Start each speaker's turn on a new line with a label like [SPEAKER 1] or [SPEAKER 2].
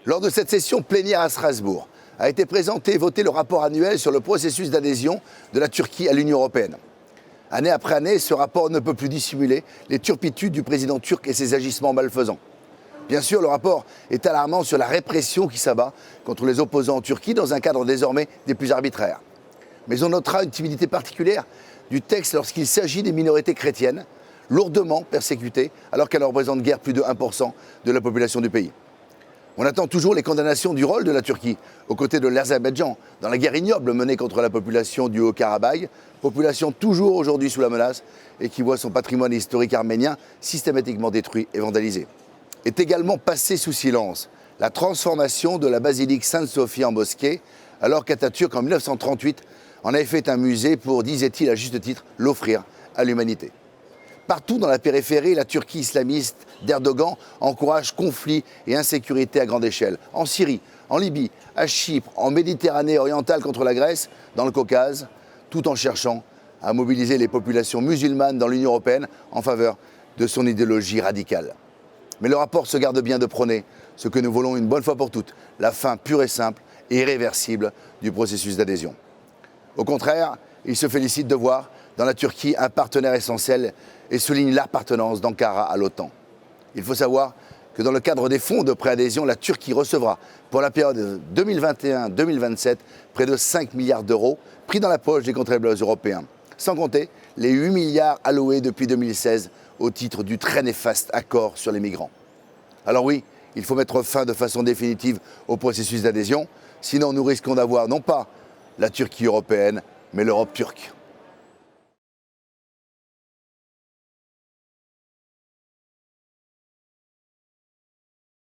[SPEAKER 1] Lors de cette session plénière à Strasbourg, a été présenté et voté le rapport annuel sur le processus d'adhésion de la Turquie à l'Union européenne. Année après année, ce rapport ne peut plus dissimuler les turpitudes du président turc et ses agissements malfaisants. Bien sûr, le rapport est alarmant sur la répression qui s'abat contre les opposants en Turquie dans un cadre désormais des plus arbitraires. Mais on notera une timidité particulière du texte lorsqu'il s'agit des minorités chrétiennes, lourdement persécutées, alors qu'elles ne représentent guère plus de 1% de la population du pays. On attend toujours les condamnations du rôle de la Turquie, aux côtés de l'Azerbaïdjan, dans la guerre ignoble menée contre la population du Haut-Karabagh, population toujours aujourd'hui sous la menace et qui voit son patrimoine historique arménien systématiquement détruit et vandalisé. Est également passée sous silence la transformation de la basilique Sainte-Sophie en mosquée, alors qu'Atatürk, en 1938, en avait fait un musée pour, disait-il à juste titre, l'offrir à l'humanité. Partout dans la périphérie, la Turquie islamiste d'Erdogan encourage conflits et insécurité à grande échelle. En Syrie, en Libye, à Chypre, en Méditerranée orientale contre la Grèce, dans le Caucase, tout en cherchant à mobiliser les populations musulmanes dans l'Union européenne en faveur de son idéologie radicale. Mais le rapport se garde bien de prôner ce que nous voulons une bonne fois pour toutes, la fin pure et simple et irréversible du processus d'adhésion. Au contraire, il se félicite de voir dans la Turquie un partenaire essentiel et souligne l'appartenance d'Ankara à l'OTAN. Il faut savoir que dans le cadre des fonds de préadhésion, la Turquie recevra pour la période 2021-2027 près de 5 milliards d'euros pris dans la poche des contribuables européens, sans compter les 8 milliards alloués depuis 2016 au titre du très néfaste accord sur les migrants. Alors oui, il faut mettre fin de façon définitive au processus d'adhésion, sinon nous risquons d'avoir non pas la Turquie européenne, mais l'Europe turque.